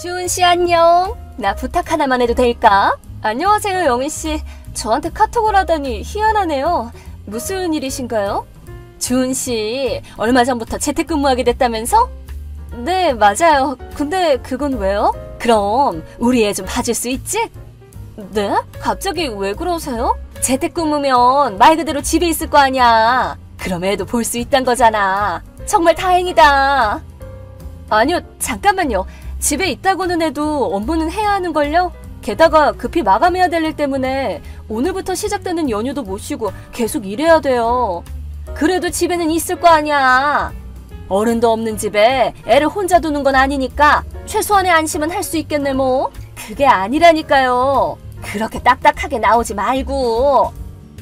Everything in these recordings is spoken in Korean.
주은씨 안녕. 나 부탁 하나만 해도 될까? 안녕하세요 영희씨. 저한테 카톡을 하다니 희한하네요. 무슨 일이신가요? 주은씨 얼마 전부터 재택근무하게 됐다면서? 네 맞아요. 근데 그건 왜요? 그럼 우리 애 좀 봐줄 수 있지? 네? 갑자기 왜 그러세요? 재택근무면 말 그대로 집에 있을 거 아니야. 그럼 애도 볼 수 있단 거잖아. 정말 다행이다. 아니요 잠깐만요. 집에 있다고는 해도 업무는 해야 하는걸요? 게다가 급히 마감해야 될 일 때문에 오늘부터 시작되는 연휴도 못 쉬고 계속 일해야 돼요. 그래도 집에는 있을 거 아니야. 어른도 없는 집에 애를 혼자 두는 건 아니니까 최소한의 안심은 할 수 있겠네 뭐. 그게 아니라니까요. 그렇게 딱딱하게 나오지 말고.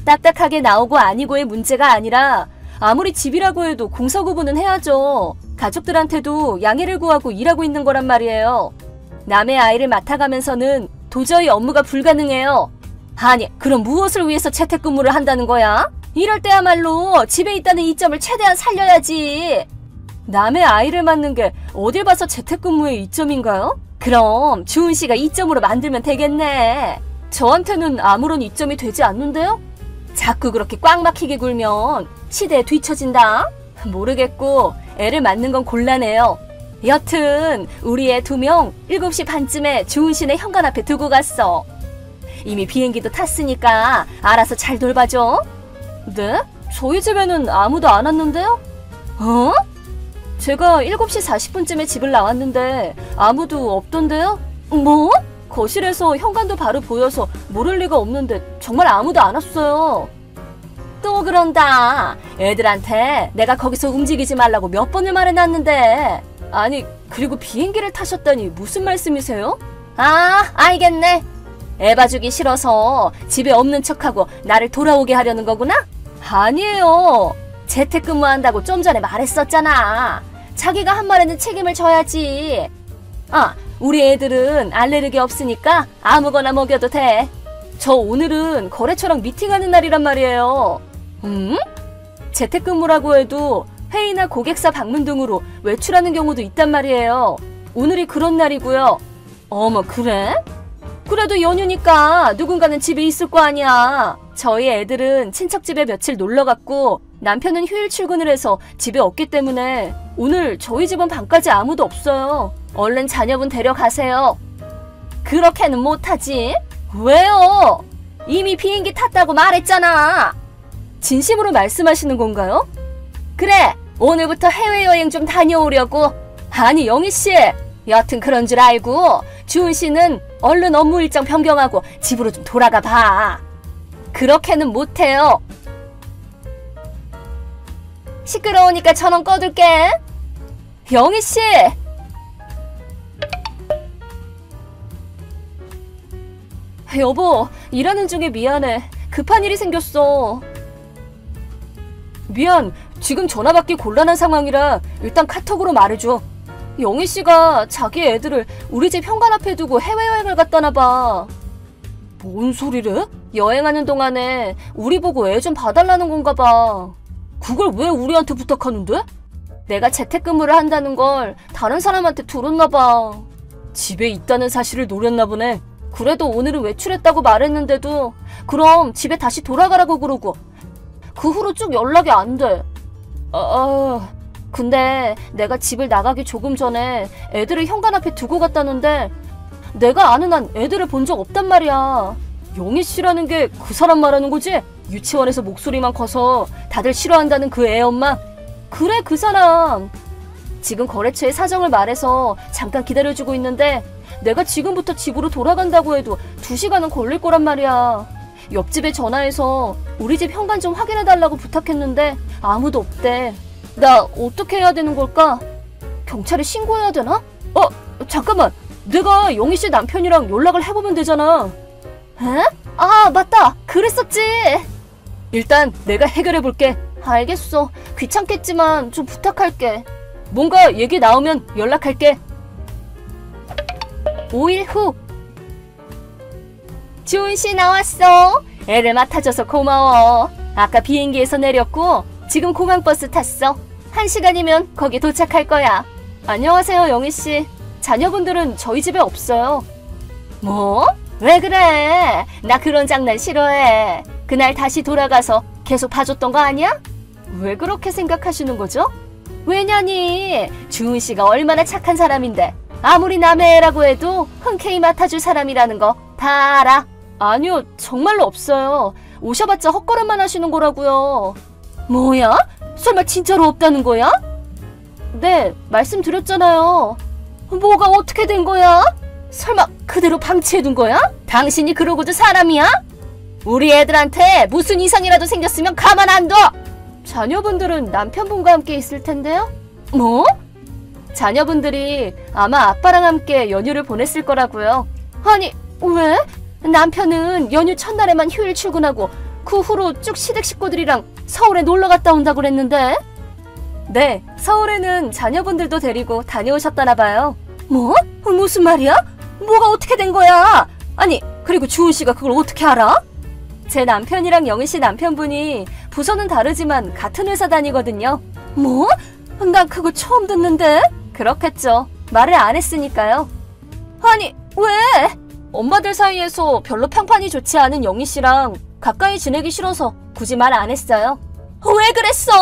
딱딱하게 나오고 아니고의 문제가 아니라 아무리 집이라고 해도 공사 구분은 해야죠. 가족들한테도 양해를 구하고 일하고 있는 거란 말이에요. 남의 아이를 맡아가면서는 도저히 업무가 불가능해요. 아니 그럼 무엇을 위해서 재택근무를 한다는 거야? 이럴 때야말로 집에 있다는 이점을 최대한 살려야지. 남의 아이를 맡는 게 어딜 봐서 재택근무의 이점인가요? 그럼 주은씨가 이점으로 만들면 되겠네. 저한테는 아무런 이점이 되지 않는데요? 자꾸 그렇게 꽉 막히게 굴면 시대에 뒤처진다? 모르겠고 애를 맡는 건 곤란해요. 여튼 우리 애 2명 7시 반쯤에 주은씨네 현관 앞에 두고 갔어. 이미 비행기도 탔으니까 알아서 잘 돌봐줘. 네? 저희 집에는 아무도 안 왔는데요? 어? 제가 7시 40분쯤에 집을 나왔는데 아무도 없던데요? 뭐? 거실에서 현관도 바로 보여서 모를 리가 없는데 정말 아무도 안 왔어요. 또 그런다. 애들한테 내가 거기서 움직이지 말라고 몇 번을 말해놨는데. 아니 그리고 비행기를 타셨다니 무슨 말씀이세요? 아 알겠네. 애 봐주기 싫어서 집에 없는 척하고 나를 돌아오게 하려는 거구나? 아니에요. 재택근무한다고 좀 전에 말했었잖아. 자기가 한 말에는 책임을 져야지. 아 우리 애들은 알레르기 없으니까 아무거나 먹여도 돼. 저 오늘은 거래처랑 미팅하는 날이란 말이에요. 재택근무라고 해도 회의나 고객사 방문 등으로 외출하는 경우도 있단 말이에요. 오늘이 그런 날이고요. 어머 그래? 그래도 연휴니까 누군가는 집에 있을 거 아니야. 저희 애들은 친척집에 며칠 놀러갔고 남편은 휴일 출근을 해서 집에 없기 때문에 오늘 저희 집은 밤까지 아무도 없어요. 얼른 자녀분 데려가세요. 그렇게는 못하지. 왜요? 이미 비행기 탔다고 말했잖아. 진심으로 말씀하시는 건가요? 그래 오늘부터 해외여행 좀 다녀오려고. 아니 영희씨 여튼 그런 줄 알고 주은씨는 얼른 업무 일정 변경하고 집으로 좀 돌아가 봐. 그렇게는 못해요. 시끄러우니까 전원 꺼둘게. 영희씨 여보 일하는 중에 미안해. 급한 일이 생겼어. 미안 지금 전화 받기 곤란한 상황이라 일단 카톡으로 말해줘. 영희씨가 자기 애들을 우리 집 현관 앞에 두고 해외여행을 갔다나 봐. 뭔 소리래? 여행하는 동안에 우리 보고 애 좀 봐달라는 건가 봐. 그걸 왜 우리한테 부탁하는데? 내가 재택근무를 한다는 걸 다른 사람한테 들었나 봐. 집에 있다는 사실을 노렸나 보네. 그래도 오늘은 외출했다고 말했는데도 그럼 집에 다시 돌아가라고 그러고 그 후로 쭉 연락이 안 돼. 근데 내가 집을 나가기 조금 전에 애들을 현관 앞에 두고 갔다는데 내가 아는 한 애들을 본 적 없단 말이야. 영희씨라는 게 그 사람 말하는 거지? 유치원에서 목소리만 커서 다들 싫어한다는 그 애 엄마? 그래 그 사람. 지금 거래처에 사정을 말해서 잠깐 기다려주고 있는데 내가 지금부터 집으로 돌아간다고 해도 2시간은 걸릴 거란 말이야. 옆집에 전화해서 우리 집 현관 좀 확인해달라고 부탁했는데 아무도 없대. 나 어떻게 해야 되는 걸까? 경찰에 신고해야 되나? 잠깐만. 내가 영희씨 남편이랑 연락을 해보면 되잖아. 에? 아 맞다. 그랬었지. 일단 내가 해결해볼게. 알겠어. 귀찮겠지만 좀 부탁할게. 뭔가 얘기 나오면 연락할게. 5일 후. 주은씨 나왔어. 애를 맡아줘서 고마워. 아까 비행기에서 내렸고 지금 공항버스 탔어. 1시간이면 거기 도착할 거야. 안녕하세요 영희씨. 자녀분들은 저희 집에 없어요. 뭐? 왜 그래? 나 그런 장난 싫어해. 그날 다시 돌아가서 계속 봐줬던 거 아니야? 왜 그렇게 생각하시는 거죠? 왜냐니 주은 씨가 얼마나 착한 사람인데 아무리 남의 애라고 해도 흔쾌히 맡아줄 사람이라는 거 다 알아. 아니요, 정말로 없어요. 오셔봤자 헛걸음만 하시는 거라고요. 뭐야? 설마 진짜로 없다는 거야? 네, 말씀드렸잖아요. 뭐가 어떻게 된 거야? 설마 그대로 방치해둔 거야? 당신이 그러고도 사람이야? 우리 애들한테 무슨 이상이라도 생겼으면 가만 안 둬! 자녀분들은 남편분과 함께 있을 텐데요? 뭐? 자녀분들이 아마 아빠랑 함께 연휴를 보냈을 거라고요. 아니, 왜? 남편은 연휴 첫날에만 휴일 출근하고 그 후로 쭉 시댁 식구들이랑 서울에 놀러 갔다 온다고 그랬는데? 네, 서울에는 자녀분들도 데리고 다녀오셨다나 봐요. 뭐? 무슨 말이야? 뭐가 어떻게 된 거야? 아니, 그리고 주은 씨가 그걸 어떻게 알아? 제 남편이랑 영희 씨 남편분이 부서는 다르지만 같은 회사 다니거든요. 뭐? 난 그거 처음 듣는데? 그렇겠죠. 말을 안 했으니까요. 아니, 왜? 엄마들 사이에서 별로 평판이 좋지 않은 영희 씨랑 가까이 지내기 싫어서 굳이 말 안 했어요. 왜 그랬어?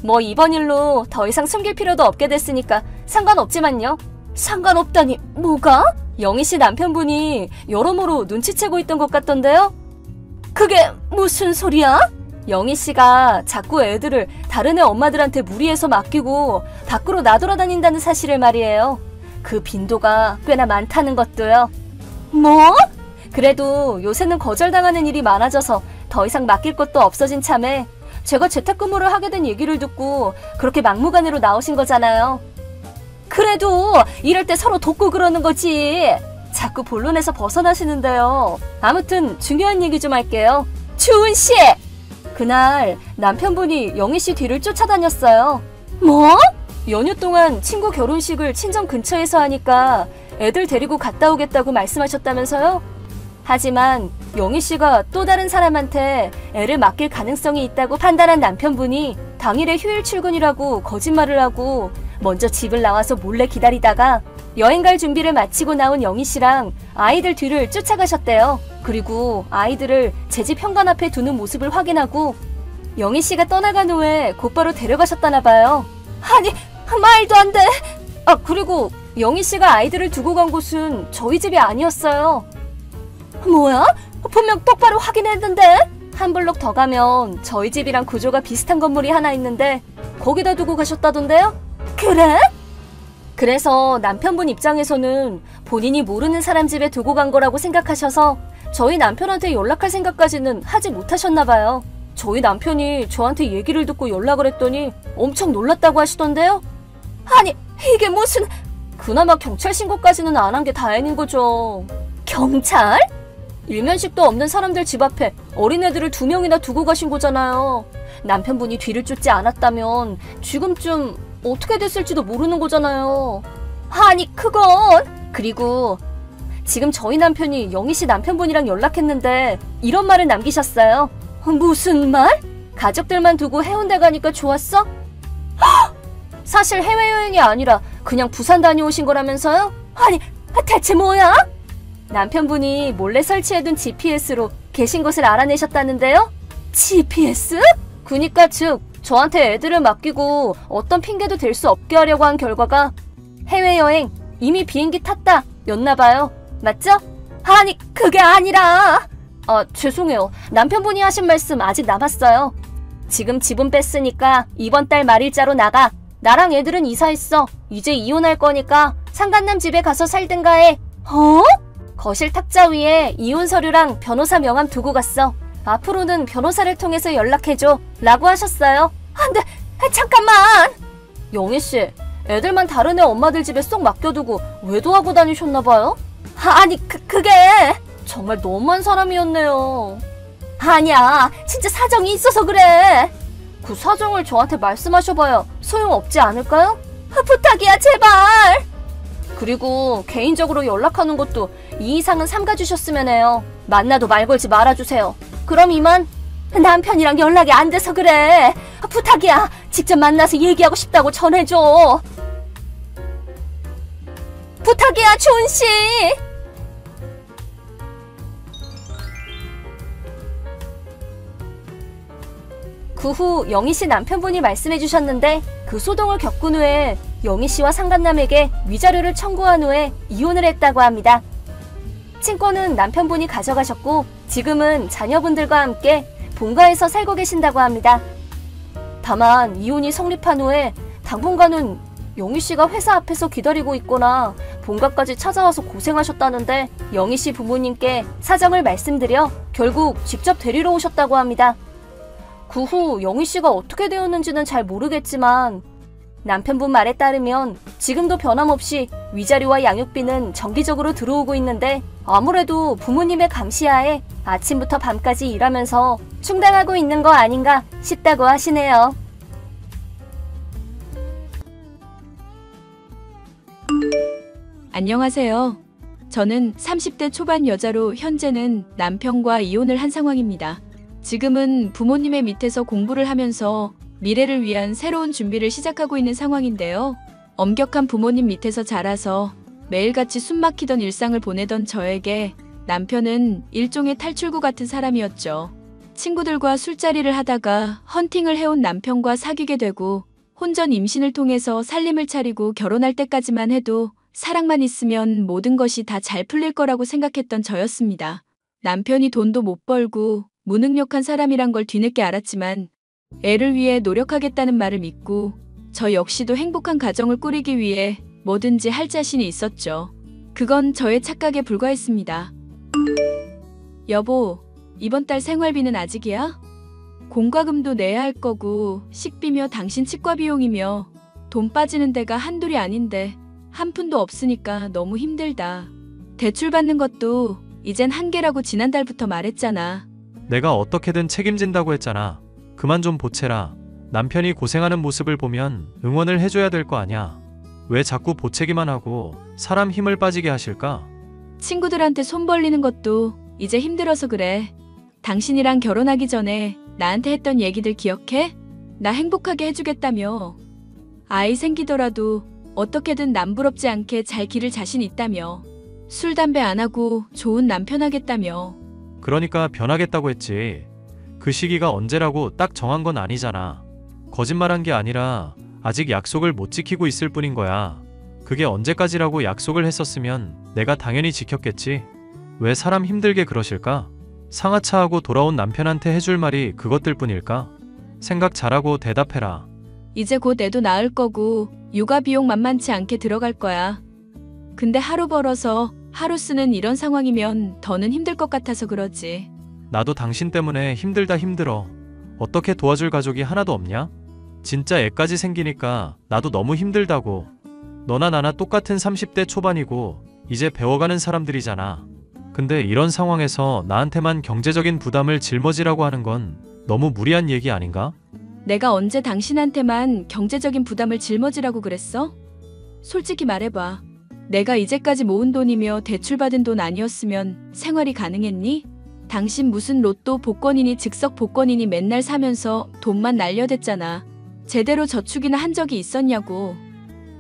뭐 이번 일로 더 이상 숨길 필요도 없게 됐으니까 상관없지만요. 상관없다니 뭐가? 영희 씨 남편분이 여러모로 눈치채고 있던 것 같던데요? 그게 무슨 소리야? 영희 씨가 자꾸 애들을 다른 애 엄마들한테 무리해서 맡기고 밖으로 나돌아다닌다는 사실을 말이에요. 그 빈도가 꽤나 많다는 것도요. 뭐? 그래도 요새는 거절당하는 일이 많아져서 더 이상 맡길 것도 없어진 참에 제가 재택근무를 하게 된 얘기를 듣고 그렇게 막무가내로 나오신 거잖아요. 그래도 이럴 때 서로 돕고 그러는 거지. 자꾸 본론에서 벗어나시는데요. 아무튼 중요한 얘기 좀 할게요. 주은 씨! 그날 남편분이 영희 씨 뒤를 쫓아다녔어요. 뭐? 연휴 동안 친구 결혼식을 친정 근처에서 하니까 애들 데리고 갔다 오겠다고 말씀하셨다면서요? 하지만 영희 씨가 또 다른 사람한테 애를 맡길 가능성이 있다고 판단한 남편분이 당일에 휴일 출근이라고 거짓말을 하고 먼저 집을 나와서 몰래 기다리다가 여행 갈 준비를 마치고 나온 영희 씨랑 아이들 뒤를 쫓아가셨대요. 그리고 아이들을 제 집 현관 앞에 두는 모습을 확인하고 영희 씨가 떠나간 후에 곧바로 데려가셨다나 봐요. 아니, 말도 안 돼. 아, 그리고 영희 씨가 아이들을 두고 간 곳은 저희 집이 아니었어요. 뭐야? 분명 똑바로 확인했는데? 한 블록 더 가면 저희 집이랑 구조가 비슷한 건물이 하나 있는데 거기다 두고 가셨다던데요? 그래? 그래서 남편분 입장에서는 본인이 모르는 사람 집에 두고 간 거라고 생각하셔서 저희 남편한테 연락할 생각까지는 하지 못하셨나 봐요. 저희 남편이 저한테 얘기를 듣고 연락을 했더니 엄청 놀랐다고 하시던데요? 아니, 이게 무슨... 그나마 경찰 신고까지는 안 한 게 다행인 거죠. 경찰? 일면식도 없는 사람들 집 앞에 어린애들을 2명이나 두고 가신 거잖아요. 남편분이 뒤를 쫓지 않았다면 지금쯤 어떻게 됐을지도 모르는 거잖아요. 아니, 그건... 그리고 지금 저희 남편이 영희 씨 남편분이랑 연락했는데 이런 말을 남기셨어요. 무슨 말? 가족들만 두고 해운대 가니까 좋았어? 사실 해외여행이 아니라 그냥 부산 다녀오신 거라면서요? 아니, 대체 뭐야? 남편분이 몰래 설치해둔 GPS로 계신 곳을 알아내셨다는데요? GPS? 그니까 즉 저한테 애들을 맡기고 어떤 핑계도 댈 수 없게 하려고 한 결과가 해외여행, 이미 비행기 탔다 였나봐요. 맞죠? 아니, 그게 아니라... 죄송해요. 남편분이 하신 말씀 아직 남았어요. 지금 집은 뺐으니까 이번 달 말일자로 나가. 나랑 애들은 이사했어. 이제 이혼할 거니까 상간남 집에 가서 살든가 해. 거실 탁자 위에 이혼 서류랑 변호사 명함 두고 갔어. 앞으로는 변호사를 통해서 연락해줘 라고 하셨어요. 안 돼, 잠깐만. 영희씨, 애들만 다른 애 엄마들 집에 쏙 맡겨두고 외도하고 다니셨나봐요? 아니, 그게 정말 너무한 사람이었네요. 아니야, 진짜 사정이 있어서 그래. 그 사정을 저한테 말씀하셔봐야 소용없지 않을까요? 부탁이야, 제발. 그리고 개인적으로 연락하는 것도 이 이상은 삼가주셨으면 해요. 만나도 말 걸지 말아주세요. 그럼 이만. 남편이랑 연락이 안 돼서 그래. 부탁이야, 직접 만나서 얘기하고 싶다고 전해줘. 부탁이야, 주은 씨. 그 후 영희 씨 남편분이 말씀해 주셨는데 그 소동을 겪은 후에 영희 씨와 상간남에게 위자료를 청구한 후에 이혼을 했다고 합니다. 친권은 남편분이 가져가셨고 지금은 자녀분들과 함께 본가에서 살고 계신다고 합니다. 다만 이혼이 성립한 후에 당분간은 영희 씨가 회사 앞에서 기다리고 있거나 본가까지 찾아와서 고생하셨다는데 영희 씨 부모님께 사정을 말씀드려 결국 직접 데리러 오셨다고 합니다. 그 후 영희 씨가 어떻게 되었는지는 잘 모르겠지만 남편분 말에 따르면 지금도 변함없이 위자료와 양육비는 정기적으로 들어오고 있는데 아무래도 부모님의 감시하에 아침부터 밤까지 일하면서 충당하고 있는 거 아닌가 싶다고 하시네요. 안녕하세요. 저는 30대 초반 여자로 현재는 남편과 이혼을 한 상황입니다. 지금은 부모님의 밑에서 공부를 하면서 미래를 위한 새로운 준비를 시작하고 있는 상황인데요. 엄격한 부모님 밑에서 자라서 매일같이 숨막히던 일상을 보내던 저에게 남편은 일종의 탈출구 같은 사람이었죠. 친구들과 술자리를 하다가 헌팅을 해온 남편과 사귀게 되고 혼전 임신을 통해서 살림을 차리고 결혼할 때까지만 해도 사랑만 있으면 모든 것이 다 잘 풀릴 거라고 생각했던 저였습니다. 남편이 돈도 못 벌고 무능력한 사람이란 걸 뒤늦게 알았지만 애를 위해 노력하겠다는 말을 믿고 저 역시도 행복한 가정을 꾸리기 위해 뭐든지 할 자신이 있었죠. 그건 저의 착각에 불과했습니다. 여보, 이번 달 생활비는 아직이야? 공과금도 내야 할 거고 식비며 당신 치과 비용이며 돈 빠지는 데가 한둘이 아닌데 한 푼도 없으니까 너무 힘들다. 대출 받는 것도 이젠 한계라고 지난달부터 말했잖아. 내가 어떻게든 책임진다고 했잖아. 그만 좀 보채라. 남편이 고생하는 모습을 보면 응원을 해줘야 될 거 아냐. 왜 자꾸 보채기만 하고 사람 힘을 빠지게 하실까? 친구들한테 손 벌리는 것도 이제 힘들어서 그래. 당신이랑 결혼하기 전에 나한테 했던 얘기들 기억해? 나 행복하게 해주겠다며. 아이 생기더라도 어떻게든 남부럽지 않게 잘 기를 자신 있다며. 술, 담배 안 하고 좋은 남편 하겠다며. 그러니까 변하겠다고 했지. 그 시기가 언제라고 딱 정한 건 아니잖아. 거짓말한 게 아니라 아직 약속을 못 지키고 있을 뿐인 거야. 그게 언제까지라고 약속을 했었으면 내가 당연히 지켰겠지. 왜 사람 힘들게 그러실까? 상하차하고 돌아온 남편한테 해줄 말이 그것들 뿐일까? 생각 잘하고 대답해라. 이제 곧 애도 낳을 거고 육아 비용 만만치 않게 들어갈 거야. 근데 하루 벌어서 하루 쓰는 이런 상황이면 더는 힘들 것 같아서 그러지. 나도 당신 때문에 힘들다 힘들어. 어떻게 도와줄 가족이 하나도 없냐? 진짜 애까지 생기니까 나도 너무 힘들다고. 너나 나나 똑같은 30대 초반이고 이제 배워가는 사람들이잖아. 근데 이런 상황에서 나한테만 경제적인 부담을 짊어지라고 하는 건 너무 무리한 얘기 아닌가? 내가 언제 당신한테만 경제적인 부담을 짊어지라고 그랬어? 솔직히 말해봐. 내가 이제까지 모은 돈이며 대출받은 돈 아니었으면 생활이 가능했니? 당신 무슨 로또 복권이니 즉석 복권이니 맨날 사면서 돈만 날려댔잖아. 제대로 저축이나 한 적이 있었냐고.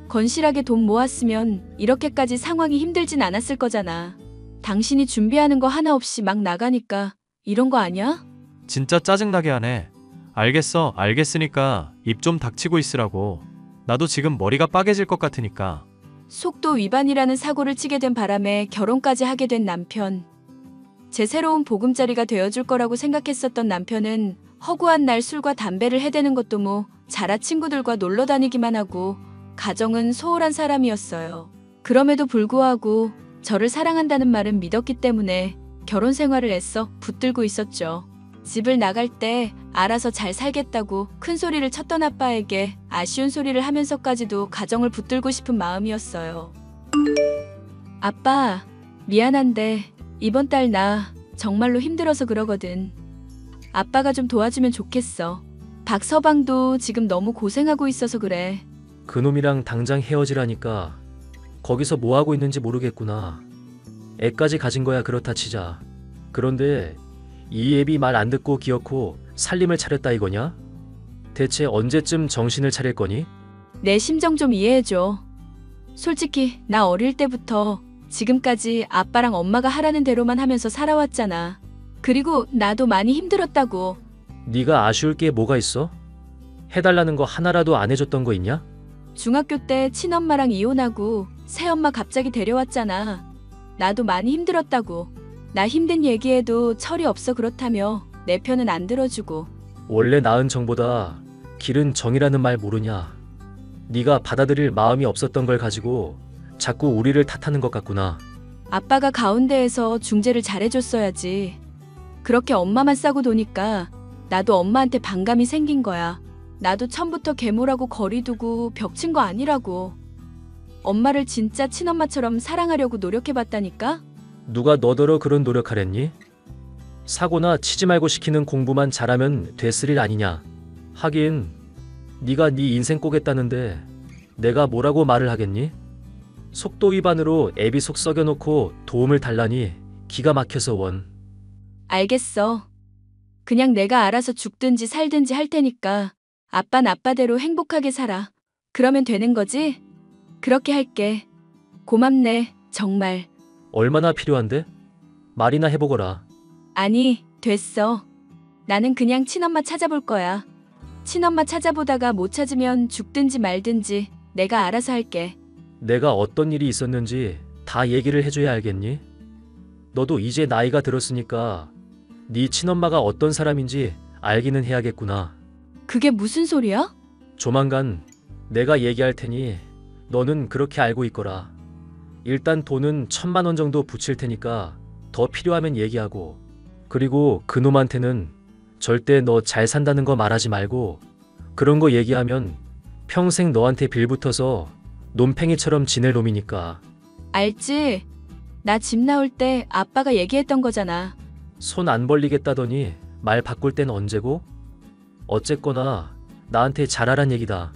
건실하게 돈 모았으면 이렇게까지 상황이 힘들진 않았을 거잖아. 당신이 준비하는 거 하나 없이 막 나가니까 이런 거 아니야? 진짜 짜증나게 하네. 알겠어, 알겠으니까 입 좀 닥치고 있으라고. 나도 지금 머리가 빠개질 것 같으니까. 속도 위반이라는 사고를 치게 된 바람에 결혼까지 하게 된 남편. 제 새로운 보금자리가 되어줄 거라고 생각했었던 남편은 허구한 날 술과 담배를 해대는 것도 뭐 자라 친구들과 놀러 다니기만 하고 가정은 소홀한 사람이었어요. 그럼에도 불구하고 저를 사랑한다는 말은 믿었기 때문에 결혼 생활을 애써 붙들고 있었죠. 집을 나갈 때 알아서 잘 살겠다고 큰 소리를 쳤던 아빠에게 아쉬운 소리를 하면서까지도 가정을 붙들고 싶은 마음이었어요. 아빠, 미안한데 이번 달 나 정말로 힘들어서 그러거든. 아빠가 좀 도와주면 좋겠어. 박서방도 지금 너무 고생하고 있어서 그래. 그놈이랑 당장 헤어지라니까. 거기서 뭐하고 있는지 모르겠구나. 애까지 가진 거야 그렇다 치자. 그런데 이 애비 말 안 듣고 기어코 살림을 차렸다 이거냐? 대체 언제쯤 정신을 차릴 거니? 내 심정 좀 이해해줘. 솔직히 나 어릴 때부터 지금까지 아빠랑 엄마가 하라는 대로만 하면서 살아왔잖아. 그리고 나도 많이 힘들었다고. 네가 아쉬울 게 뭐가 있어? 해달라는 거 하나라도 안 해줬던 거 있냐? 중학교 때 친엄마랑 이혼하고 새엄마 갑자기 데려왔잖아. 나도 많이 힘들었다고. 나 힘든 얘기해도 철이 없어 그렇다며 내 편은 안 들어주고. 원래 낳은 정보다 길은 정이라는 말 모르냐? 네가 받아들일 마음이 없었던 걸 가지고 자꾸 우리를 탓하는 것 같구나. 아빠가 가운데에서 중재를 잘해줬어야지. 그렇게 엄마만 싸고 도니까 나도 엄마한테 반감이 생긴 거야. 나도 처음부터 계모라고 거리두고 벽친 거 아니라고. 엄마를 진짜 친엄마처럼 사랑하려고 노력해봤다니까? 누가 너더러 그런 노력하랬니? 사고나 치지 말고 시키는 공부만 잘하면 됐을 일 아니냐? 하긴 네가 네 인생 꼬겠다는데 내가 뭐라고 말을 하겠니? 속도 위반으로 애비 속 썩여놓고 도움을 달라니 기가 막혀서 원. 알겠어. 그냥 내가 알아서 죽든지 살든지 할 테니까 아빠는 아빠대로 행복하게 살아. 그러면 되는 거지? 그렇게 할게. 고맙네, 정말. 얼마나 필요한데? 말이나 해보거라. 아니, 됐어. 나는 그냥 친엄마 찾아볼 거야. 친엄마 찾아보다가 못 찾으면 죽든지 말든지 내가 알아서 할게. 내가 어떤 일이 있었는지 다 얘기를 해줘야 알겠니? 너도 이제 나이가 들었으니까 네 친엄마가 어떤 사람인지 알기는 해야겠구나. 그게 무슨 소리야? 조만간 내가 얘기할 테니 너는 그렇게 알고 있거라. 일단 돈은 1,000만 원 정도 붙일 테니까 더 필요하면 얘기하고, 그리고 그놈한테는 절대 너 잘 산다는 거 말하지 말고, 그런 거 얘기하면 평생 너한테 빌붙어서 놈팽이처럼 지낼 놈이니까. 알지? 나 집 나올 때 아빠가 얘기했던 거잖아. 손 안 벌리겠다더니 말 바꿀 땐 언제고? 어쨌거나 나한테 잘하란 얘기다.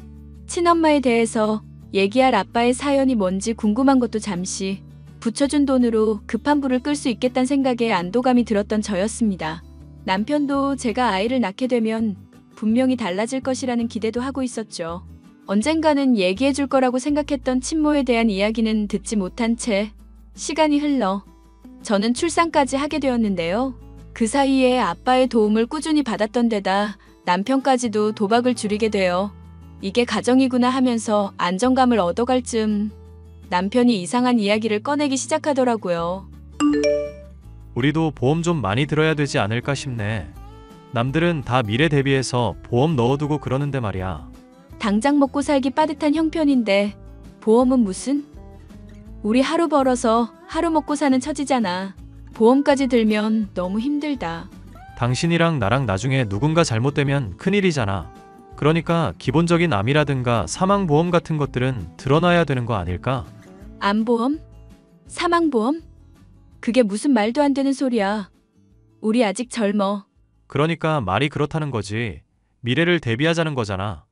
친엄마에 대해서 얘기할 아빠의 사연이 뭔지 궁금한 것도 잠시 붙여준 돈으로 급한 불을 끌 수 있겠다는 생각에 안도감이 들었던 저였습니다. 남편도 제가 아이를 낳게 되면 분명히 달라질 것이라는 기대도 하고 있었죠. 언젠가는 얘기해 줄 거라고 생각했던 친모에 대한 이야기는 듣지 못한 채 시간이 흘러 저는 출산까지 하게 되었는데요. 그 사이에 아빠의 도움을 꾸준히 받았던 데다 남편까지도 도박을 줄이게 되어 이게 가정이구나 하면서 안정감을 얻어갈 즈음 남편이 이상한 이야기를 꺼내기 시작하더라고요. 우리도 보험 좀 많이 들어야 되지 않을까 싶네. 남들은 다 미래 대비해서 보험 넣어두고 그러는데 말이야. 당장 먹고 살기 빠듯한 형편인데 보험은 무슨? 우리 하루 벌어서 하루 먹고 사는 처지잖아. 보험까지 들면 너무 힘들다. 당신이랑 나랑 나중에 누군가 잘못되면 큰일이잖아. 그러니까 기본적인 암이라든가 사망보험 같은 것들은 들어놔야 되는 거 아닐까? 암보험? 사망보험? 그게 무슨 말도 안 되는 소리야. 우리 아직 젊어. 그러니까 말이 그렇다는 거지. 미래를 대비하자는 거잖아.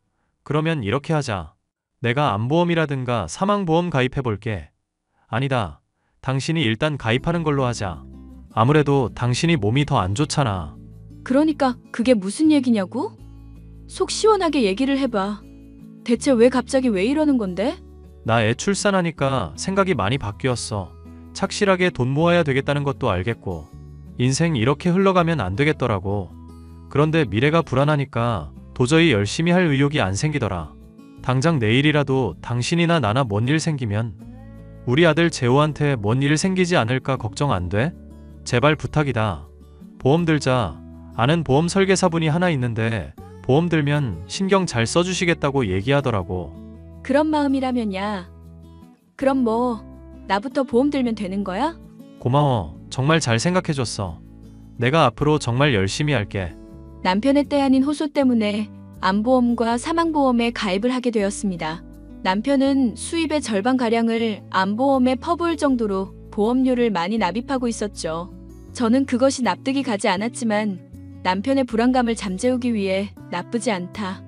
그러면 이렇게 하자. 내가 암보험이라든가 사망보험 가입해볼게. 아니다. 당신이 일단 가입하는 걸로 하자. 아무래도 당신이 몸이 더 안 좋잖아. 그러니까 그게 무슨 얘기냐고? 속 시원하게 얘기를 해봐. 대체 왜 갑자기 왜 이러는 건데? 나 애 출산하니까 생각이 많이 바뀌었어. 착실하게 돈 모아야 되겠다는 것도 알겠고, 인생 이렇게 흘러가면 안 되겠더라고. 그런데 미래가 불안하니까 도저히 열심히 할 의욕이 안 생기더라. 당장 내일이라도 당신이나 나나 뭔 일 생기면 우리 아들 재호한테 뭔 일 생기지 않을까 걱정 안 돼? 제발 부탁이다. 보험 들자. 아는 보험 설계사분이 하나 있는데 보험 들면 신경 잘 써주시겠다고 얘기하더라고. 그런 마음이라면야. 그럼 뭐 나부터 보험 들면 되는 거야? 고마워. 정말 잘 생각해줬어. 내가 앞으로 정말 열심히 할게. 남편의 때 아닌 호소 때문에 암보험과 사망보험에 가입을 하게 되었습니다. 남편은 수입의 절반가량을 암보험에 퍼부을 정도로 보험료를 많이 납입하고 있었죠. 저는 그것이 납득이 가지 않았지만 남편의 불안감을 잠재우기 위해 나쁘지 않다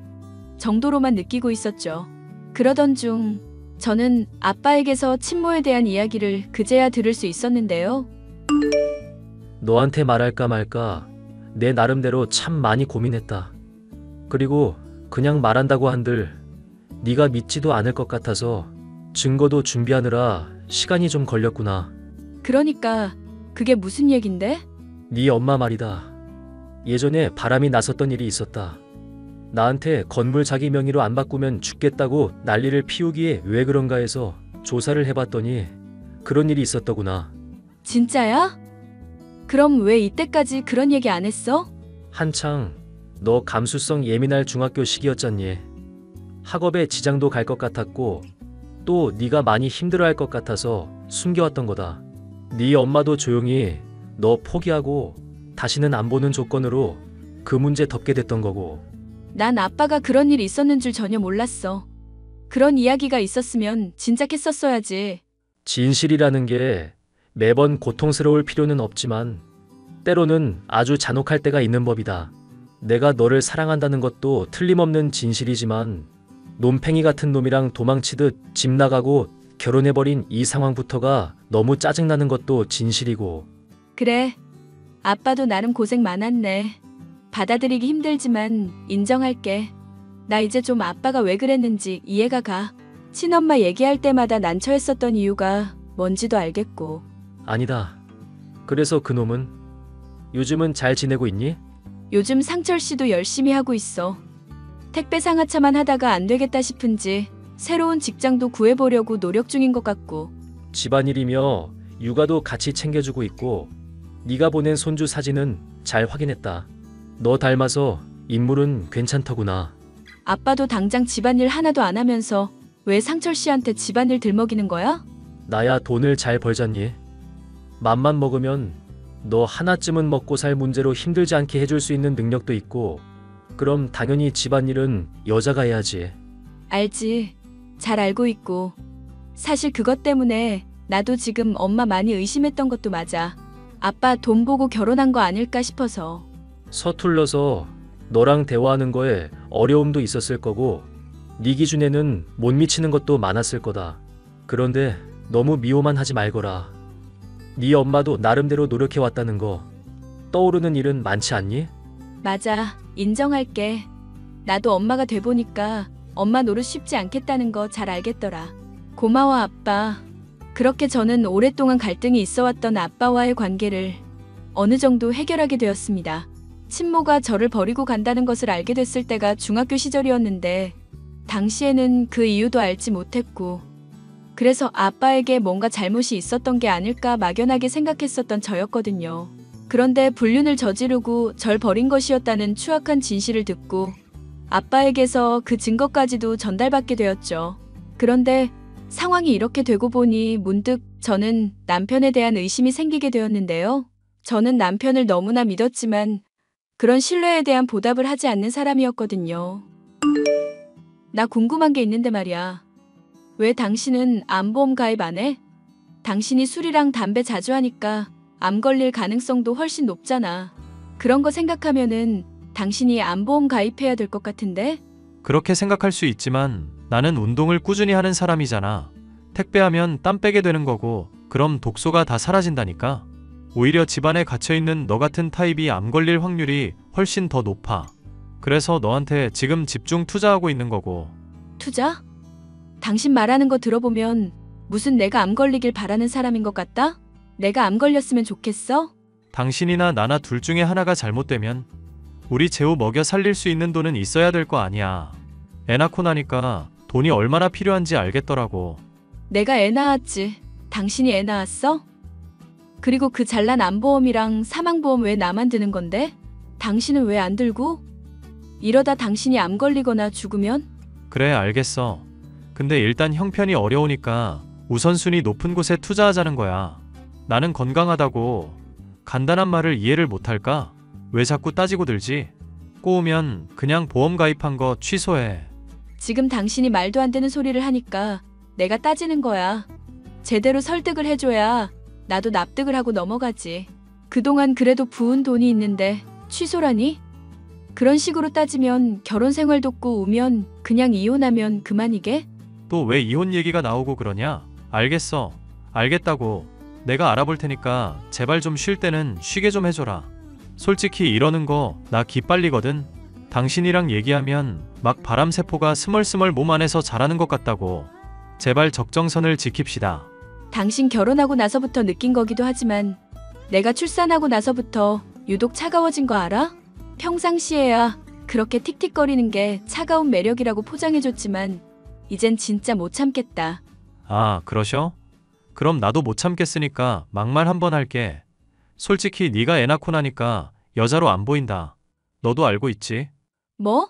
정도로만 느끼고 있었죠. 그러던 중 저는 아빠에게서 친모에 대한 이야기를 그제야 들을 수 있었는데요. 너한테 말할까 말까 내 나름대로 참 많이 고민했다. 그리고 그냥 말한다고 한들 네가 믿지도 않을 것 같아서 증거도 준비하느라 시간이 좀 걸렸구나. 그러니까 그게 무슨 얘긴데? 네 엄마 말이다. 예전에 바람이 났었던 일이 있었다. 나한테 건물 자기 명의로 안 바꾸면 죽겠다고 난리를 피우기에 왜 그런가 해서 조사를 해봤더니 그런 일이 있었더구나. 진짜야? 그럼 왜 이때까지 그런 얘기 안 했어? 한창 너 감수성 예민할 중학교 시기였잖니. 학업에 지장도 갈 것 같았고 또 네가 많이 힘들어할 것 같아서 숨겨왔던 거다. 네 엄마도 조용히 너 포기하고 다시는 안 보는 조건으로 그 문제 덮게 됐던 거고. 난 아빠가 그런 일이 있었는 줄 전혀 몰랐어. 그런 이야기가 있었으면 진작 했었어야지. 진실이라는 게 매번 고통스러울 필요는 없지만 때로는 아주 잔혹할 때가 있는 법이다. 내가 너를 사랑한다는 것도 틀림없는 진실이지만 놈팽이 같은 놈이랑 도망치듯 집 나가고 결혼해버린 이 상황부터가 너무 짜증나는 것도 진실이고. 그래. 아빠도 나름 고생 많았네. 받아들이기 힘들지만 인정할게. 나 이제 좀 아빠가 왜 그랬는지 이해가 가. 친엄마 얘기할 때마다 난처했었던 이유가 뭔지도 알겠고. 아니다. 그래서 그놈은 요즘은 잘 지내고 있니? 요즘 상철 씨도 열심히 하고 있어. 택배 상하차만 하다가 안 되겠다 싶은지 새로운 직장도 구해보려고 노력 중인 것 같고. 집안일이며 육아도 같이 챙겨주고 있고 네가 보낸 손주 사진은 잘 확인했다. 너 닮아서 인물은 괜찮더구나. 아빠도 당장 집안일 하나도 안 하면서 왜 상철 씨한테 집안일 들먹이는 거야? 나야 돈을 잘 벌잖니. 맘만 먹으면 너 하나쯤은 먹고 살 문제로 힘들지 않게 해줄 수 있는 능력도 있고 그럼 당연히 집안일은 여자가 해야지. 알지. 잘 알고 있고. 사실 그것 때문에 나도 지금 엄마 많이 의심했던 것도 맞아. 아빠 돈 보고 결혼한 거 아닐까 싶어서. 서툴러서 너랑 대화하는 거에 어려움도 있었을 거고 네 기준에는 못 미치는 것도 많았을 거다. 그런데 너무 미워만 하지 말거라. 네 엄마도 나름대로 노력해왔다는 거 떠오르는 일은 많지 않니? 맞아. 인정할게. 나도 엄마가 돼보니까 엄마 노릇 쉽지 않겠다는 거 잘 알겠더라. 고마워 아빠. 그렇게 저는 오랫동안 갈등이 있어왔던 아빠와의 관계를 어느 정도 해결하게 되었습니다. 친모가 저를 버리고 간다는 것을 알게 됐을 때가 중학교 시절이었는데 당시에는 그 이유도 알지 못했고 그래서 아빠에게 뭔가 잘못이 있었던 게 아닐까 막연하게 생각했었던 저였거든요. 그런데 불륜을 저지르고 절 버린 것이었다는 추악한 진실을 듣고 아빠에게서 그 증거까지도 전달받게 되었죠. 그런데 상황이 이렇게 되고 보니 문득 저는 남편에 대한 의심이 생기게 되었는데요. 저는 남편을 너무나 믿었지만 그런 신뢰에 대한 보답을 하지 않는 사람이었거든요. 나 궁금한 게 있는데 말이야. 왜 당신은 암보험 가입 안 해? 당신이 술이랑 담배 자주 하니까 암 걸릴 가능성도 훨씬 높잖아. 그런 거 생각하면은 당신이 암보험 가입해야 될 것 같은데? 그렇게 생각할 수 있지만 나는 운동을 꾸준히 하는 사람이잖아. 택배하면 땀 빼게 되는 거고 그럼 독소가 다 사라진다니까. 오히려 집안에 갇혀있는 너 같은 타입이 암 걸릴 확률이 훨씬 더 높아. 그래서 너한테 지금 집중 투자하고 있는 거고. 투자? 당신 말하는 거 들어보면 무슨 내가 암 걸리길 바라는 사람인 것 같다? 내가 암 걸렸으면 좋겠어? 당신이나 나나 둘 중에 하나가 잘못되면 우리 재호 먹여 살릴 수 있는 돈은 있어야 될 거 아니야. 애 낳고 나니까 돈이 얼마나 필요한지 알겠더라고. 내가 애 낳았지. 당신이 애 낳았어? 그리고 그 잘난 암보험이랑 사망보험 왜 나만 드는 건데? 당신은 왜 안 들고? 이러다 당신이 암 걸리거나 죽으면? 그래 알겠어. 근데 일단 형편이 어려우니까 우선순위 높은 곳에 투자하자는 거야. 나는 건강하다고 간단한 말을 이해를 못할까? 왜 자꾸 따지고 들지? 꼬우면 그냥 보험 가입한 거 취소해. 지금 당신이 말도 안 되는 소리를 하니까 내가 따지는 거야. 제대로 설득을 해줘야 나도 납득을 하고 넘어가지. 그동안 그래도 부은 돈이 있는데 취소라니? 그런 식으로 따지면 결혼 생활 돕고 우면 그냥 이혼하면 그만이게? 또 왜 이혼 얘기가 나오고 그러냐? 알겠어. 알겠다고. 내가 알아볼 테니까 제발 좀 쉴 때는 쉬게 좀 해줘라. 솔직히 이러는 거 나 기빨리거든. 당신이랑 얘기하면 막 바람세포가 스멀스멀 몸 안에서 자라는 것 같다고. 제발 적정선을 지킵시다. 당신 결혼하고 나서부터 느낀 거기도 하지만 내가 출산하고 나서부터 유독 차가워진 거 알아? 평상시에야 그렇게 틱틱거리는 게 차가운 매력이라고 포장해줬지만 이젠 진짜 못 참겠다. 아, 그러셔? 그럼 나도 못 참겠으니까 막말 한번 할게. 솔직히 네가 애 낳고 나니까 여자로 안 보인다. 너도 알고 있지? 뭐?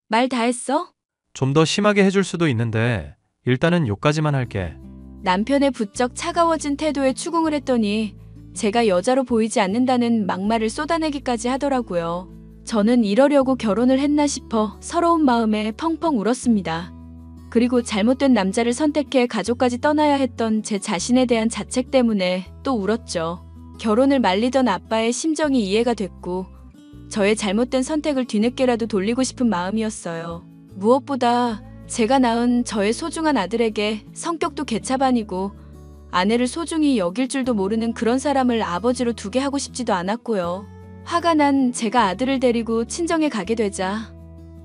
말 다 했어? 좀 더 심하게 해줄 수도 있는데 일단은 요까지만 할게. 남편의 부쩍 차가워진 태도에 추궁을 했더니 제가 여자로 보이지 않는다는 막말을 쏟아내기까지 하더라고요. 저는 이러려고 결혼을 했나 싶어 서러운 마음에 펑펑 울었습니다. 그리고 잘못된 남자를 선택해 가족까지 떠나야 했던 제 자신에 대한 자책 때문에 또 울었죠. 결혼을 말리던 아빠의 심정이 이해가 됐고 저의 잘못된 선택을 뒤늦게라도 돌리고 싶은 마음이었어요. 무엇보다 제가 낳은 저의 소중한 아들에게 성격도 개차반이고 아내를 소중히 여길 줄도 모르는 그런 사람을 아버지로 두게 하고 싶지도 않았고요. 화가 난 제가 아들을 데리고 친정에 가게 되자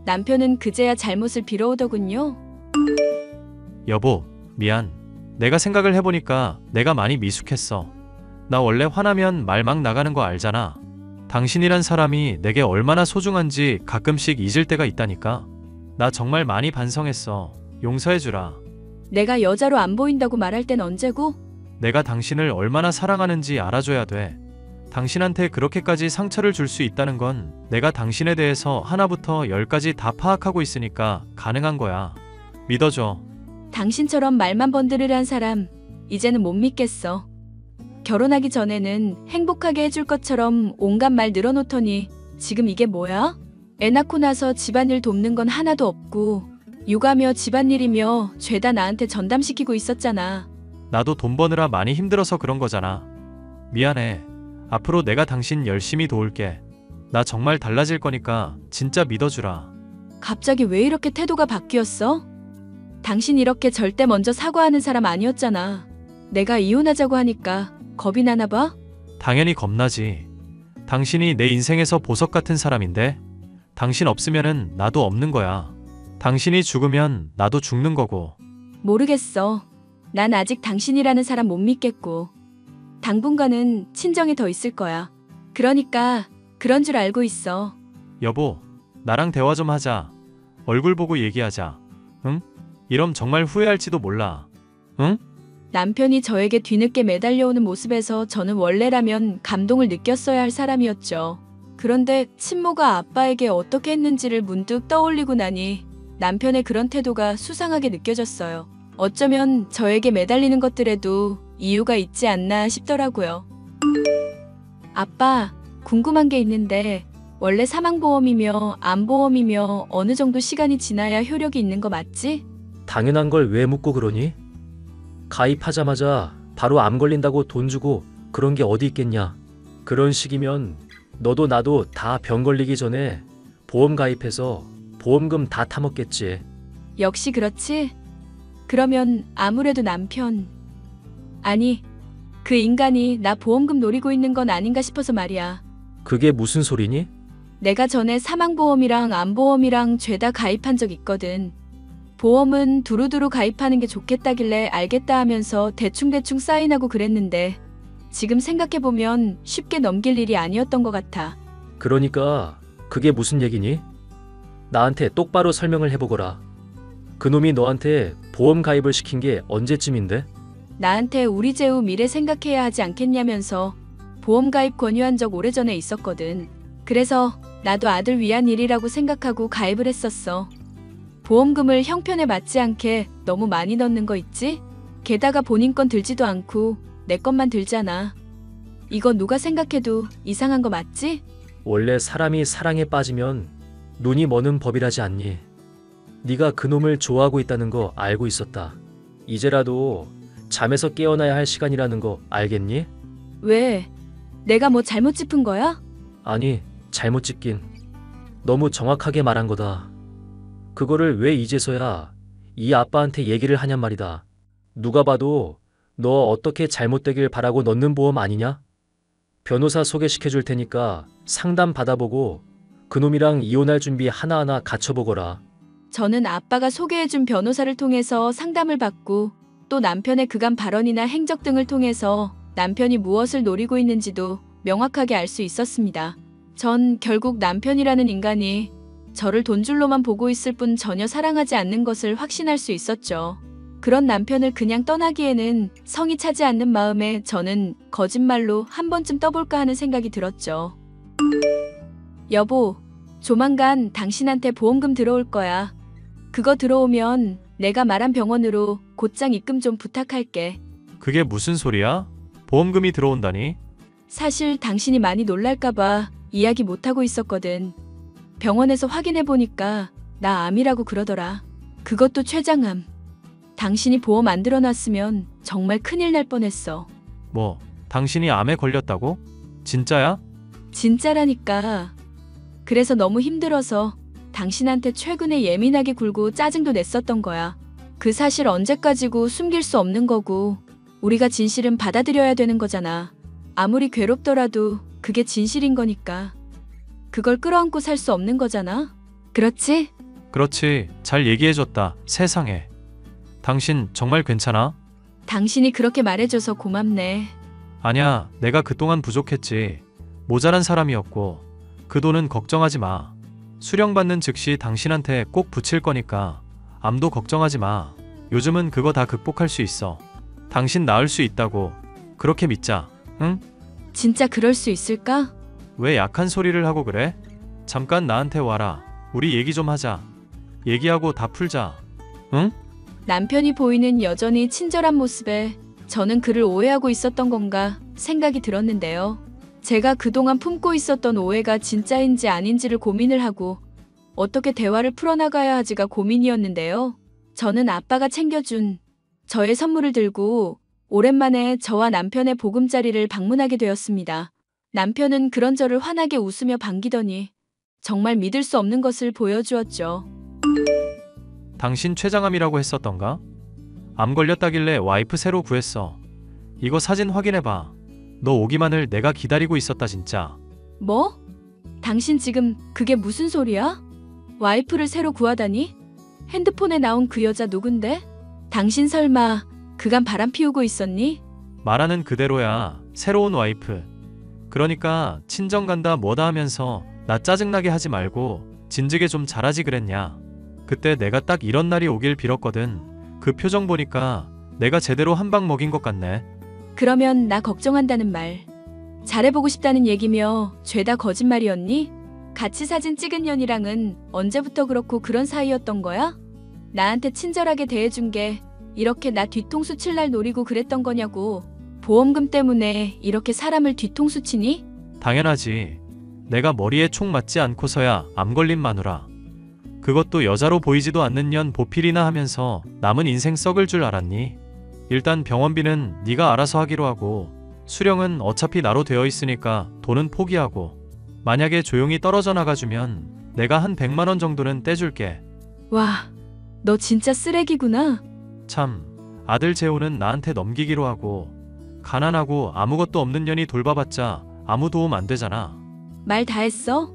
남편은 그제야 잘못을 빌어오더군요. 여보, 미안. 내가 생각을 해보니까 내가 많이 미숙했어. 나 원래 화나면 말 막 나가는 거 알잖아. 당신이란 사람이 내게 얼마나 소중한지 가끔씩 잊을 때가 있다니까. 나 정말 많이 반성했어. 용서해주라. 내가 여자로 안 보인다고 말할 땐 언제고? 내가 당신을 얼마나 사랑하는지 알아줘야 돼. 당신한테 그렇게까지 상처를 줄 수 있다는 건 내가 당신에 대해서 하나부터 열까지 다 파악하고 있으니까 가능한 거야. 믿어줘. 당신처럼 말만 번들으란 사람 이제는 못 믿겠어. 결혼하기 전에는 행복하게 해줄 것처럼 온갖 말 늘어놓더니 지금 이게 뭐야? 애 낳고 나서 집안일 돕는 건 하나도 없고 육아며 집안일이며 죄다 나한테 전담시키고 있었잖아. 나도 돈 버느라 많이 힘들어서 그런 거잖아. 미안해. 앞으로 내가 당신 열심히 도울게. 나 정말 달라질 거니까 진짜 믿어주라. 갑자기 왜 이렇게 태도가 바뀌었어? 당신 이렇게 절대 먼저 사과하는 사람 아니었잖아. 내가 이혼하자고 하니까 겁이 나나 봐? 당연히 겁나지. 당신이 내 인생에서 보석 같은 사람인데 당신 없으면은 나도 없는 거야. 당신이 죽으면 나도 죽는 거고. 모르겠어. 난 아직 당신이라는 사람 못 믿겠고 당분간은 친정에 더 있을 거야. 그러니까 그런 줄 알고 있어. 여보, 나랑 대화 좀 하자. 얼굴 보고 얘기하자. 응? 이럼 정말 후회할지도 몰라. 응? 남편이 저에게 뒤늦게 매달려오는 모습에서 저는 원래라면 감동을 느꼈어야 할 사람이었죠. 그런데 친모가 아빠에게 어떻게 했는지를 문득 떠올리고 나니 남편의 그런 태도가 수상하게 느껴졌어요. 어쩌면 저에게 매달리는 것들에도 이유가 있지 않나 싶더라고요. 아빠, 궁금한 게 있는데 원래 사망보험이며 암보험이며 어느 정도 시간이 지나야 효력이 있는 거 맞지? 당연한 걸 왜 묻고 그러니? 가입하자마자 바로 암 걸린다고 돈 주고 그런 게 어디 있겠냐. 그런 식이면 너도 나도 다 병 걸리기 전에 보험 가입해서 보험금 다 타먹겠지. 역시 그렇지? 그러면 아무래도 남편. 아니, 그 인간이 나 보험금 노리고 있는 건 아닌가 싶어서 말이야. 그게 무슨 소리니? 내가 전에 사망보험이랑 암보험이랑 죄다 가입한 적 있거든. 보험은 두루두루 가입하는 게 좋겠다길래 알겠다 하면서 대충대충 사인하고 그랬는데 지금 생각해보면 쉽게 넘길 일이 아니었던 것 같아. 그러니까 그게 무슨 얘기니? 나한테 똑바로 설명을 해보거라. 그놈이 너한테 보험 가입을 시킨 게 언제쯤인데? 나한테 우리 재우 미래 생각해야 하지 않겠냐면서 보험 가입 권유한 적 오래전에 있었거든. 그래서 나도 아들 위한 일이라고 생각하고 가입을 했었어. 보험금을 형편에 맞지 않게 너무 많이 넣는 거 있지? 게다가 본인 건 들지도 않고 내 것만 들잖아. 이거 누가 생각해도 이상한 거 맞지? 원래 사람이 사랑에 빠지면 눈이 머는 법이라지 않니? 네가 그놈을 좋아하고 있다는 거 알고 있었다. 이제라도 잠에서 깨어나야 할 시간이라는 거 알겠니? 왜? 내가 뭐 잘못 짚은 거야? 아니, 잘못 짚긴. 너무 정확하게 말한 거다. 그거를 왜 이제서야 이 아빠한테 얘기를 하냔 말이다. 누가 봐도 너 어떻게 잘못되길 바라고 넣는 보험 아니냐? 변호사 소개시켜 줄 테니까 상담 받아보고 그놈이랑 이혼할 준비 하나하나 갖춰보거라. 저는 아빠가 소개해준 변호사를 통해서 상담을 받고 또 남편의 그간 발언이나 행적 등을 통해서 남편이 무엇을 노리고 있는지도 명확하게 알 수 있었습니다. 전 결국 남편이라는 인간이 저를 돈줄로만 보고 있을 뿐 전혀 사랑하지 않는 것을 확신할 수 있었죠. 그런 남편을 그냥 떠나기에는 성이 차지 않는 마음에 저는 거짓말로 한 번쯤 떠볼까 하는 생각이 들었죠. 여보, 조만간 당신한테 보험금 들어올 거야. 그거 들어오면 내가 말한 병원으로 곧장 입금 좀 부탁할게. 그게 무슨 소리야? 보험금이 들어온다니? 사실 당신이 많이 놀랄까봐 이야기 못하고 있었거든. 병원에서 확인해보니까 나 암이라고 그러더라. 그것도 췌장암. 당신이 보험 안 들어놨으면 정말 큰일 날 뻔했어. 뭐, 당신이 암에 걸렸다고? 진짜야? 진짜라니까. 그래서 너무 힘들어서 당신한테 최근에 예민하게 굴고 짜증도 냈었던 거야. 그 사실 언제까지고 숨길 수 없는 거고 우리가 진실은 받아들여야 되는 거잖아. 아무리 괴롭더라도 그게 진실인 거니까. 그걸 끌어안고 살 수 없는 거잖아. 그렇지? 그렇지. 잘 얘기해줬다. 세상에. 당신 정말 괜찮아? 당신이 그렇게 말해줘서 고맙네. 아니야. 내가 그동안 부족했지. 모자란 사람이었고 그 돈은 걱정하지 마. 수령받는 즉시 당신한테 꼭 붙일 거니까 암도 걱정하지 마. 요즘은 그거 다 극복할 수 있어. 당신 나을 수 있다고. 그렇게 믿자. 응? 진짜 그럴 수 있을까? 왜 약한 소리를 하고 그래? 잠깐 나한테 와라. 우리 얘기 좀 하자. 얘기하고 다 풀자. 응? 남편이 보이는 여전히 친절한 모습에 저는 그를 오해하고 있었던 건가 생각이 들었는데요. 제가 그동안 품고 있었던 오해가 진짜인지 아닌지를 고민을 하고 어떻게 대화를 풀어나가야 하지가 고민이었는데요. 저는 아빠가 챙겨준 저의 선물을 들고 오랜만에 저와 남편의 보금자리를 방문하게 되었습니다. 남편은 그런 저를 환하게 웃으며 반기더니 정말 믿을 수 없는 것을 보여주었죠. 당신 췌장암이라고 했었던가? 암 걸렸다길래 와이프 새로 구했어. 이거 사진 확인해봐. 너 오기만을 내가 기다리고 있었다 진짜. 뭐? 당신 지금 그게 무슨 소리야? 와이프를 새로 구하다니? 핸드폰에 나온 그 여자 누군데? 당신 설마 그간 바람 피우고 있었니? 말하는 그대로야. 새로운 와이프. 그러니까 친정 간다 뭐다 하면서 나 짜증나게 하지 말고 진즉에 좀 잘하지 그랬냐. 그때 내가 딱 이런 날이 오길 빌었거든. 그 표정 보니까 내가 제대로 한 방 먹인 것 같네. 그러면 나 걱정한다는 말. 잘해보고 싶다는 얘기며 죄다 거짓말이었니? 같이 사진 찍은 년이랑은 언제부터 그렇고 그런 사이였던 거야? 나한테 친절하게 대해준 게 이렇게 나 뒤통수 칠 날 노리고 그랬던 거냐고. 보험금 때문에 이렇게 사람을 뒤통수 치니? 당연하지. 내가 머리에 총 맞지 않고서야 암 걸린 마누라. 그것도 여자로 보이지도 않는 년 보필이나 하면서 남은 인생 썩을 줄 알았니? 일단 병원비는 네가 알아서 하기로 하고 수령은 어차피 나로 되어 있으니까 돈은 포기하고 만약에 조용히 떨어져 나가주면 내가 한 100만 원 정도는 떼줄게. 와, 너 진짜 쓰레기구나. 참, 아들 재호는 나한테 넘기기로 하고 가난하고 아무것도 없는 년이 돌봐봤자 아무 도움 안 되잖아. 말 다 했어?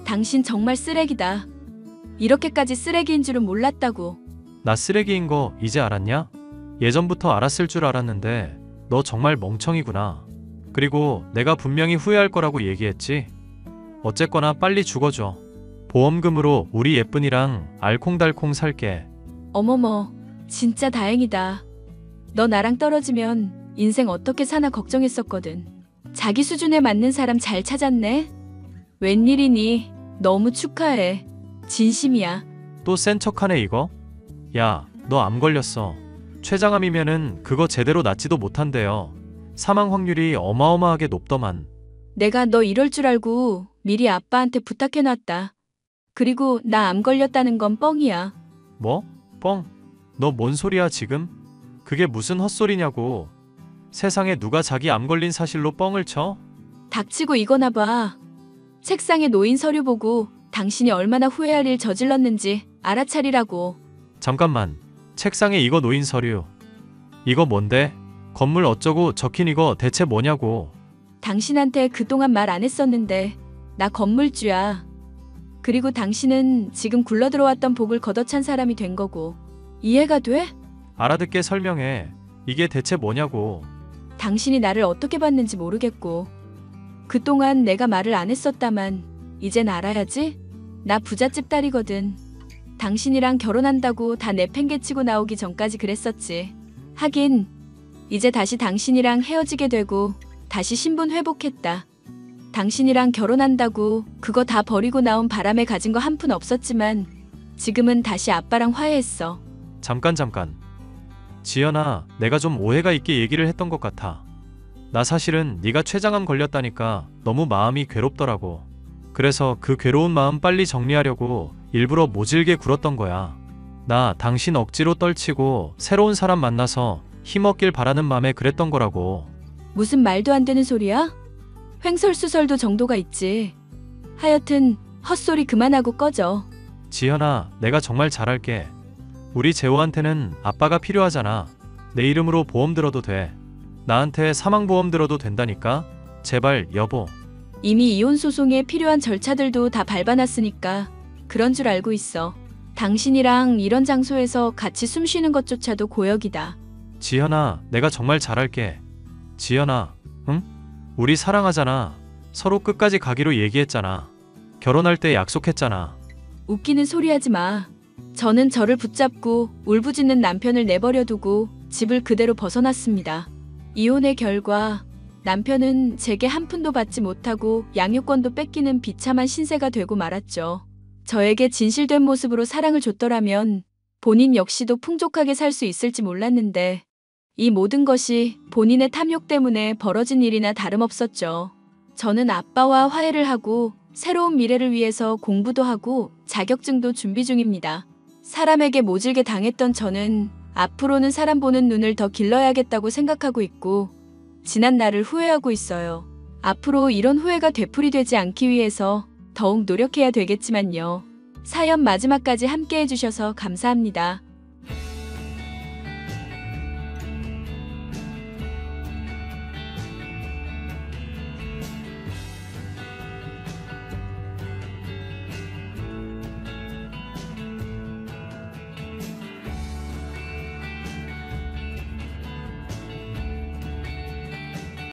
당신 정말 쓰레기다. 이렇게까지 쓰레기인 줄은 몰랐다고. 나 쓰레기인 거 이제 알았냐? 예전부터 알았을 줄 알았는데 너 정말 멍청이구나. 그리고 내가 분명히 후회할 거라고 얘기했지? 어쨌거나 빨리 죽어줘. 보험금으로 우리 예쁜이랑 알콩달콩 살게. 어머머, 진짜 다행이다. 너 나랑 떨어지면 인생 어떻게 사나 걱정했었거든. 자기 수준에 맞는 사람 잘 찾았네. 웬일이니? 너무 축하해. 진심이야. 또 센 척하네 이거? 야, 너 암 걸렸어. 췌장암이면은 그거 제대로 낫지도 못한대요. 사망 확률이 어마어마하게 높더만. 내가 너 이럴 줄 알고 미리 아빠한테 부탁해놨다. 그리고 나 암 걸렸다는 건 뻥이야. 뭐? 뻥? 너 뭔 소리야 지금? 그게 무슨 헛소리냐고. 세상에 누가 자기 암 걸린 사실로 뻥을 쳐? 닥치고 이거나 봐. 책상에 놓인 서류 보고 당신이 얼마나 후회할 일 저질렀는지 알아차리라고. 잠깐만. 책상에 이거 놓인 서류. 이거 뭔데? 건물 어쩌고 적힌 이거 대체 뭐냐고. 당신한테 그동안 말 안 했었는데 나 건물주야. 그리고 당신은 지금 굴러들어왔던 복을 걷어찬 사람이 된 거고. 이해가 돼? 알아듣게 설명해. 이게 대체 뭐냐고. 당신이 나를 어떻게 봤는지 모르겠고. 그동안 내가 말을 안 했었다만 이젠 알아야지. 나 부잣집 딸이거든. 당신이랑 결혼한다고 다 내팽개치고 나오기 전까지 그랬었지. 하긴 이제 다시 당신이랑 헤어지게 되고 다시 신분 회복했다. 당신이랑 결혼한다고 그거 다 버리고 나온 바람에 가진 거 한 푼 없었지만 지금은 다시 아빠랑 화해했어. 잠깐. 지연아, 내가 좀 오해가 있게 얘기를 했던 것 같아. 나 사실은 네가 췌장암 걸렸다니까 너무 마음이 괴롭더라고. 그래서 그 괴로운 마음 빨리 정리하려고 일부러 모질게 굴었던 거야. 나 당신 억지로 떨치고 새로운 사람 만나서 힘없길 바라는 마음에 그랬던 거라고. 무슨 말도 안 되는 소리야? 횡설수설도 정도가 있지. 하여튼 헛소리 그만하고 꺼져. 지연아, 내가 정말 잘할게. 우리 재호한테는 아빠가 필요하잖아. 내 이름으로 보험 들어도 돼. 나한테 사망보험 들어도 된다니까. 제발 여보. 이미 이혼 소송에 필요한 절차들도 다 밟아놨으니까 그런 줄 알고 있어. 당신이랑 이런 장소에서 같이 숨 쉬는 것조차도 고역이다. 지연아, 내가 정말 잘할게. 지연아, 응? 우리 사랑하잖아. 서로 끝까지 가기로 얘기했잖아. 결혼할 때 약속했잖아. 웃기는 소리 하지 마. 저는 저를 붙잡고 울부짖는 남편을 내버려두고 집을 그대로 벗어났습니다. 이혼의 결과 남편은 제게 한 푼도 받지 못하고 양육권도 뺏기는 비참한 신세가 되고 말았죠. 저에게 진실된 모습으로 사랑을 줬더라면 본인 역시도 풍족하게 살 수 있을지 몰랐는데 이 모든 것이 본인의 탐욕 때문에 벌어진 일이나 다름없었죠. 저는 아빠와 화해를 하고 새로운 미래를 위해서 공부도 하고 자격증도 준비 중입니다. 사람에게 모질게 당했던 저는 앞으로는 사람 보는 눈을 더 길러야겠다고 생각하고 있고 지난 날을 후회하고 있어요. 앞으로 이런 후회가 되풀이되지 않기 위해서 더욱 노력해야 되겠지만요. 사연 마지막까지 함께 해주셔서 감사합니다.